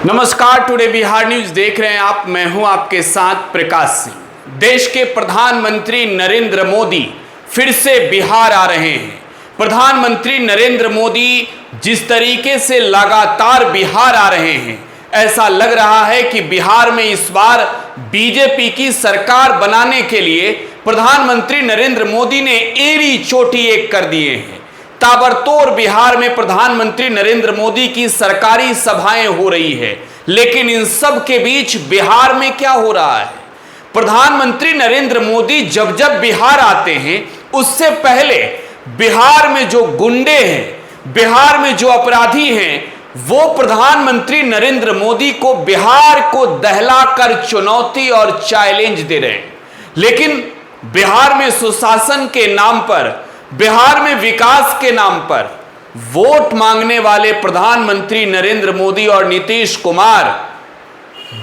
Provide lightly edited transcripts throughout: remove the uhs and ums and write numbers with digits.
नमस्कार, today Bihar news देख रहे हैं आप। मैं हूं आपके साथ प्रकाश सिंह। देश के प्रधानमंत्री नरेंद्र मोदी फिर से बिहार आ रहे हैं। प्रधानमंत्री नरेंद्र मोदी जिस तरीके से लगातार बिहार आ रहे हैं, ऐसा लग रहा है कि बिहार में इस बार बीजेपी की सरकार बनाने के लिए प्रधानमंत्री नरेंद्र मोदी ने एड़ी चोटी एक कर दिए हैं। ताबड़तोड़ बिहार में प्रधानमंत्री नरेंद्र मोदी की सरकारी सभाएं हो रही है, लेकिन इन सब के बीच बिहार में क्या हो रहा है? प्रधानमंत्री नरेंद्र मोदी जब जब बिहार आते हैं, उससे पहले बिहार में जो गुंडे हैं, बिहार में जो अपराधी हैं, वो प्रधानमंत्री नरेंद्र मोदी को बिहार को दहलाकर चुनौती और चैलेंज दे रहे हैं। लेकिन बिहार में सुशासन के नाम पर, बिहार में विकास के नाम पर वोट मांगने वाले प्रधानमंत्री नरेंद्र मोदी और नीतीश कुमार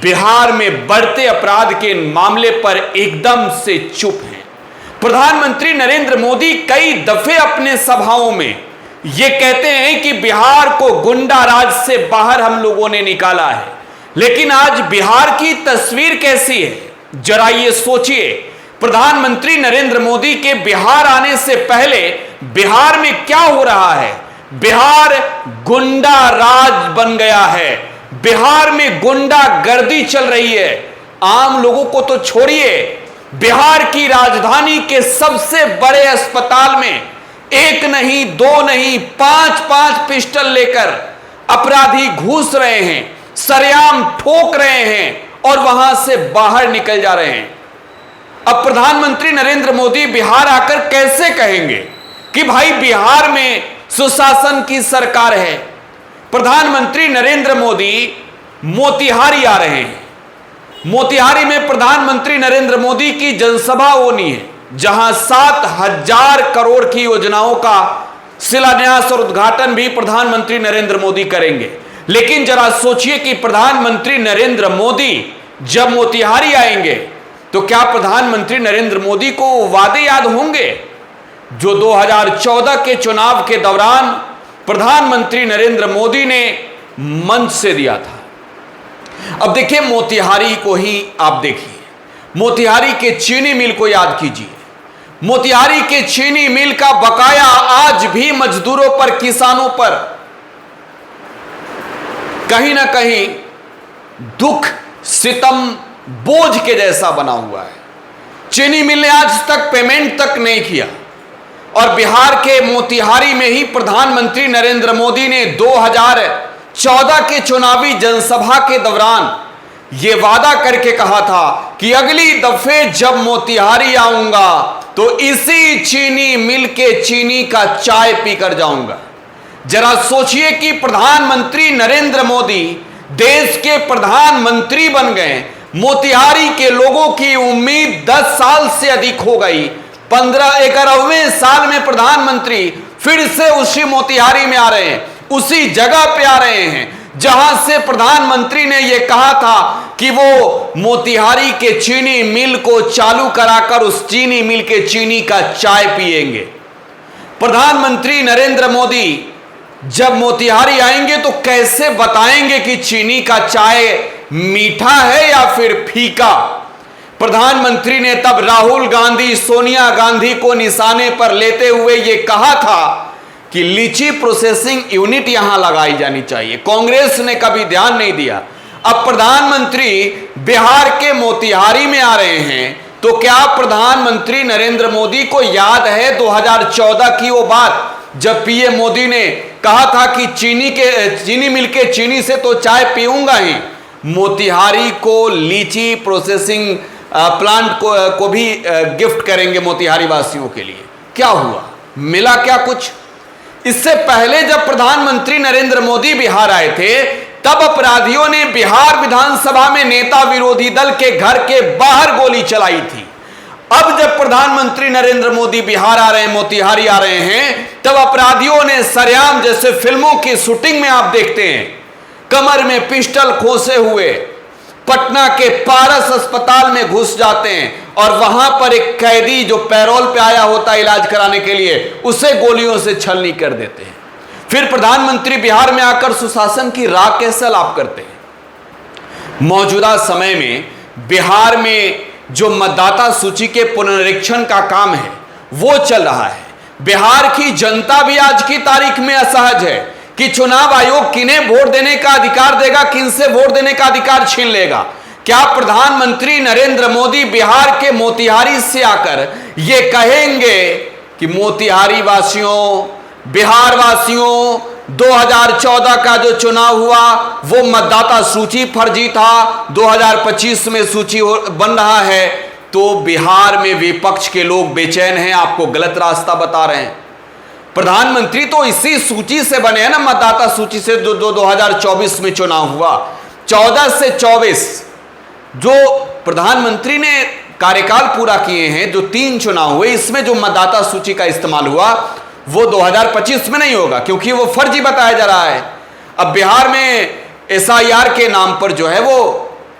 बिहार में बढ़ते अपराध के मामले पर एकदम से चुप हैं। प्रधानमंत्री नरेंद्र मोदी कई दफे अपने सभाओं में ये कहते हैं कि बिहार को गुंडा राज से बाहर हम लोगों ने निकाला है, लेकिन आज बिहार की तस्वीर कैसी है जरा ये सोचिए। प्रधानमंत्री नरेंद्र मोदी के बिहार आने से पहले बिहार में क्या हो रहा है? बिहार गुंडा राज बन गया है। बिहार में गुंडा गर्दी चल रही है। आम लोगों को तो छोड़िए, बिहार की राजधानी के सबसे बड़े अस्पताल में एक नहीं, दो नहीं, पांच पिस्टल लेकर अपराधी घुस रहे हैं, सरेआम ठोक रहे हैं और वहां से बाहर निकल जा रहे हैं। अब प्रधानमंत्री नरेंद्र मोदी बिहार आकर कैसे कहेंगे कि भाई बिहार में सुशासन की सरकार है? प्रधानमंत्री नरेंद्र मोदी मोतिहारी आ रहे हैं। मोतिहारी में प्रधानमंत्री नरेंद्र मोदी की जनसभा होनी है, जहां 7,000 करोड़ की योजनाओं का शिलान्यास और उद्घाटन भी प्रधानमंत्री नरेंद्र मोदी करेंगे। लेकिन जरा सोचिए कि प्रधानमंत्री नरेंद्र मोदी जब मोतिहारी आएंगे तो क्या प्रधानमंत्री नरेंद्र मोदी को वादे याद होंगे जो 2014 के चुनाव के दौरान प्रधानमंत्री नरेंद्र मोदी ने मंच से दिया था? अब देखिए, मोतिहारी को ही आप देखिए, मोतिहारी के चीनी मिल को याद कीजिए। मोतिहारी के चीनी मिल का बकाया आज भी मजदूरों पर, किसानों पर कहीं ना कहीं दुख, सितम, बोझ के जैसा बना हुआ है। चीनी मिल ने आज तक पेमेंट तक नहीं किया और बिहार के मोतिहारी में ही प्रधानमंत्री नरेंद्र मोदी ने 2014 के चुनावी जनसभा के दौरान यह वादा करके कहा था कि अगली दफे जब मोतिहारी आऊंगा तो इसी चीनी मिल के चीनी का चाय पीकर जाऊंगा। जरा सोचिए कि प्रधानमंत्री नरेंद्र मोदी देश के प्रधानमंत्री बन गए। मोतिहारी के लोगों की उम्मीद 10 साल से अधिक हो गई। 11वें साल में प्रधानमंत्री फिर से उसी मोतिहारी में आ रहे हैं, उसी जगह पे आ रहे हैं जहां से प्रधानमंत्री ने यह कहा था कि वो मोतिहारी के चीनी मिल को चालू कराकर उस चीनी मिल के चीनी का चाय पिएंगे। प्रधानमंत्री नरेंद्र मोदी जब मोतिहारी आएंगे तो कैसे बताएंगे कि चीनी का चाय मीठा है या फिर फीका? प्रधानमंत्री ने तब राहुल गांधी, सोनिया गांधी को निशाने पर लेते हुए यह कहा था कि लीची प्रोसेसिंग यूनिट यहां लगाई जानी चाहिए। कांग्रेस ने कभी ध्यान नहीं दिया। अब प्रधानमंत्री बिहार के मोतिहारी में आ रहे हैं तो क्या प्रधानमंत्री नरेंद्र मोदी को याद है 2014 की वो बात जब पीएम मोदी ने कहा था कि चीनी मिल के चीनी से तो चाय पीऊंगा ही, मोतिहारी को लीची प्रोसेसिंग प्लांट को भी गिफ्ट करेंगे मोतिहारी वासियों के लिए? क्या हुआ? मिला क्या कुछ? इससे पहले जब प्रधानमंत्री नरेंद्र मोदी बिहार आए थे, तब अपराधियों ने बिहार विधानसभा में नेता विरोधी दल के घर के बाहर गोली चलाई थी। अब जब प्रधानमंत्री नरेंद्र मोदी बिहार आ रहे हैं, मोतिहारी आ रहे हैं, तब अपराधियों ने सरेआम, जैसे फिल्मों की शूटिंग में आप देखते हैं, कमर में पिस्टल खोसे हुए पटना के पारस अस्पताल में घुस जाते हैं और वहां पर एक कैदी जो पैरोल पे आया होता है इलाज कराने के लिए, उसे गोलियों से छलनी कर देते हैं। फिर प्रधानमंत्री बिहार में आकर सुशासन की राह कैसे लाभ करते हैं? मौजूदा समय में बिहार में जो मतदाता सूची के पुनरीक्षण का काम है वो चल रहा है। बिहार की जनता भी आज की तारीख में असहज है कि चुनाव आयोग किन्हें वोट देने का अधिकार देगा, किनसे वोट देने का अधिकार छीन लेगा। क्या प्रधानमंत्री नरेंद्र मोदी बिहार के मोतिहारी से आकर ये कहेंगे कि मोतिहारी वासियों, बिहार वासियों, 2014 का जो चुनाव हुआ वो मतदाता सूची फर्जी था, 2025 में सूची बन रहा है, तो बिहार में विपक्ष के लोग बेचैन हैं, आपको गलत रास्ता बता रहे हैं। प्रधानमंत्री तो इसी सूची से बने हैं ना, मतदाता सूची से जो 2024 में चुनाव हुआ। 14 से 24 जो प्रधानमंत्री ने कार्यकाल पूरा किए हैं, जो 3 चुनाव हुए, इसमें जो मतदाता सूची का इस्तेमाल हुआ वो 2025 में नहीं होगा, क्योंकि वो फर्जी बताया जा रहा है। अब बिहार में SIR के नाम पर जो है वो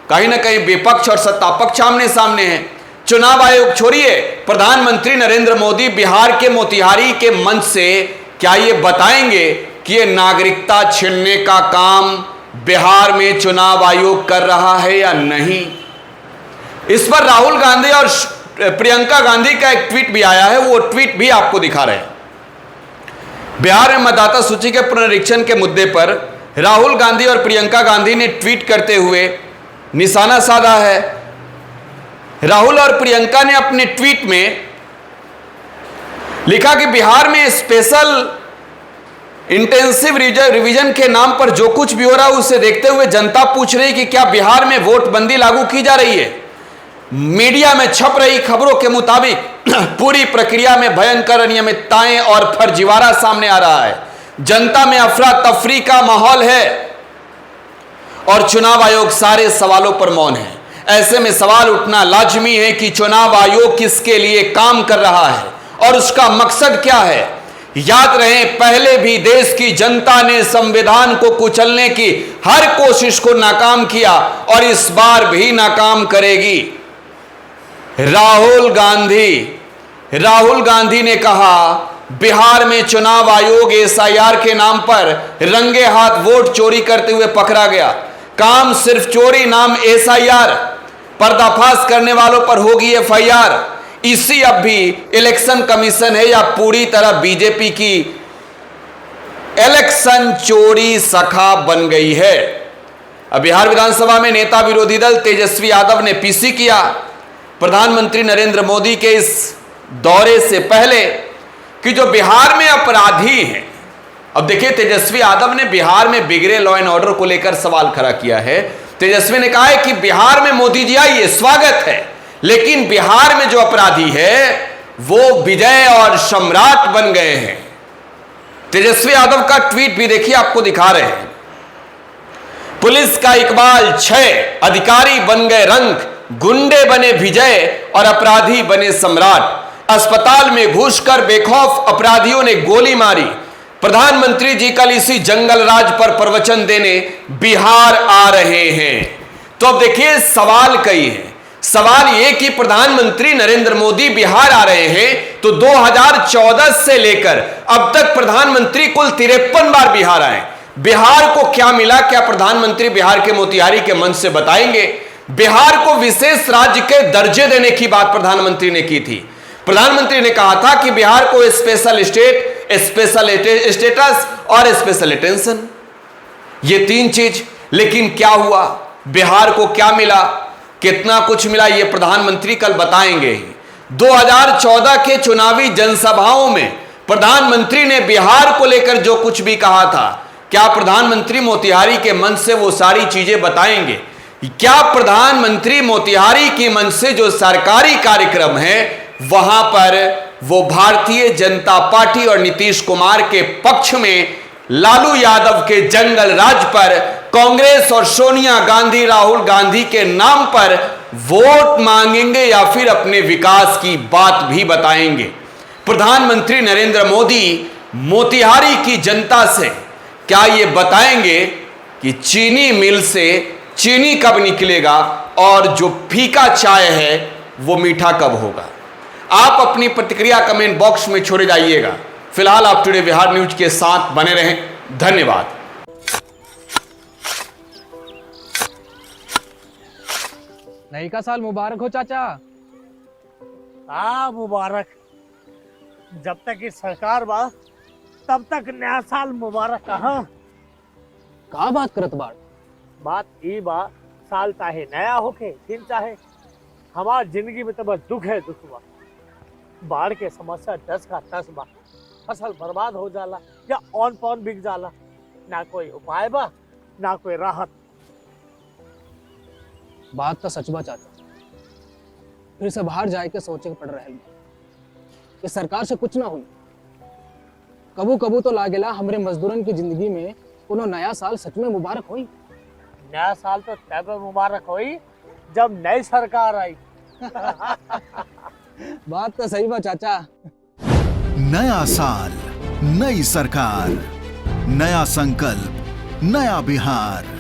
कहीं ना कहीं विपक्ष और सत्ता पक्ष आमने सामने है। चुनाव आयोग छोड़िए, प्रधानमंत्री नरेंद्र मोदी बिहार के मोतिहारी के मंच से क्या ये बताएंगे कि ये नागरिकता छीनने का काम बिहार में चुनाव आयोग कर रहा है या नहीं? इस पर राहुल गांधी और प्रियंका गांधी का एक ट्वीट भी आया है, वो ट्वीट भी आपको दिखा रहे हैं। बिहार में मतदाता सूची के पुनरीक्षण के मुद्दे पर राहुल गांधी और प्रियंका गांधी ने ट्वीट करते हुए निशाना साधा है। राहुल और प्रियंका ने अपने ट्वीट में लिखा कि बिहार में स्पेशल इंटेंसिव रिवीजन के नाम पर जो कुछ भी हो रहा है उसे देखते हुए जनता पूछ रही कि क्या बिहार में वोटबंदी लागू की जा रही है। मीडिया में छप रही खबरों के मुताबिक पूरी प्रक्रिया में भयंकर अनियमितताएं और फर्जीवाड़ा सामने आ रहा है। जनता में अफरा तफरी का माहौल है और चुनाव आयोग सारे सवालों पर मौन है। ऐसे में सवाल उठना लाजमी है कि चुनाव आयोग किसके लिए काम कर रहा है और उसका मकसद क्या है। याद रहे, पहले भी देश की जनता ने संविधान को कुचलने की हर कोशिश को नाकाम किया और इस बार भी नाकाम करेगी। राहुल गांधी ने कहा बिहार में चुनाव आयोग SIR के नाम पर रंगे हाथ वोट चोरी करते हुए पकड़ा गया। काम सिर्फ चोरी, नाम SIR, पर्दाफाश करने वालों पर होगी FIR। इसी अब भी इलेक्शन कमीशन है या पूरी तरह बीजेपी की इलेक्शन चोरी सखा बन गई है। अब बिहार विधानसभा में नेता विरोधी दल तेजस्वी यादव ने PC किया प्रधानमंत्री नरेंद्र मोदी के इस दौरे से पहले कि जो बिहार में अपराधी हैं। अब देखिए, तेजस्वी यादव ने बिहार में बिगड़े लॉ एंड ऑर्डर को लेकर सवाल खड़ा किया है। तेजस्वी ने कहा है कि बिहार में मोदी जी आइए, स्वागत है, लेकिन बिहार में जो अपराधी है वो विजय और सम्राट बन गए हैं। तेजस्वी यादव का ट्वीट भी देखिए, आपको दिखा रहे हैं। पुलिस का इकबाल 6, अधिकारी बन गए रंक, गुंडे बने विजय और अपराधी बने सम्राट। अस्पताल में घुसकर बेखौफ अपराधियों ने गोली मारी। प्रधानमंत्री जी कल इसी जंगल राज पर प्रवचन देने बिहार आ रहे हैं। तो अब देखिए, सवाल कई हैं। सवाल यह कि प्रधानमंत्री नरेंद्र मोदी बिहार आ रहे हैं, तो 2014 से लेकर अब तक प्रधानमंत्री कुल 53 बार बिहार आए। बिहार को क्या मिला? क्या प्रधानमंत्री बिहार के मोतिहारी के मंच से बताएंगे? बिहार को विशेष राज्य के दर्जे देने की बात प्रधानमंत्री ने की थी। प्रधानमंत्री ने कहा था कि बिहार को स्पेशल स्टेटस और स्पेशल अटेंशन, ये 3 चीज। लेकिन क्या हुआ? बिहार को क्या मिला? कितना कुछ मिला, ये प्रधानमंत्री कल बताएंगे ही। 2014 के चुनावी जनसभाओं में प्रधानमंत्री ने बिहार को लेकर जो कुछ भी कहा था, क्या प्रधानमंत्री मोतिहारी के मंच से वो सारी चीजें बताएंगे? क्या प्रधानमंत्री मोतिहारी की मंच से जो सरकारी कार्यक्रम है वहां पर वो भारतीय जनता पार्टी और नीतीश कुमार के पक्ष में लालू यादव के जंगल राज पर कांग्रेस और सोनिया गांधी, राहुल गांधी के नाम पर वोट मांगेंगे या फिर अपने विकास की बात भी बताएंगे? प्रधानमंत्री नरेंद्र मोदी मोतिहारी की जनता से क्या ये बताएंगे कि चीनी मिल से चीनी कब निकलेगा और जो फीका चाय है वो मीठा कब होगा? आप अपनी प्रतिक्रिया कमेंट बॉक्स में छोड़े जाइएगा। फिलहाल आप टुडे बिहार न्यूज के साथ बने रहें। धन्यवाद। नई का साल मुबारक हो चाचा। मुबारक। जब तक ये सरकार बा तब तक नया साल मुबारक कहाँ। का बात करत बाड़? बात ई बा, साल चाहे नया होके फिर चाहे हमार जिंदगी में तो बस दुख है, दुख बा। बाढ़ के समस्या 10 का 10 बा। फसल बर्बाद हो जाला या ऑन पॉन बिक जाला, ना कोई उपाय बा ना कोई राहत। बात तो सच बा चाचा। फिर से बाहर जाए के सोचे के पड़ रहा है कि सरकार से कुछ ना हुई। कबू कबू तो लागेला हमरे मजदूरन की जिंदगी में कोनो नया साल सच में मुबारक हुई। नया साल तो तब मुबारक हुई जब नई सरकार आई। बात तो सही बा चाचा। नया साल, नई सरकार, नया संकल्प, नया बिहार।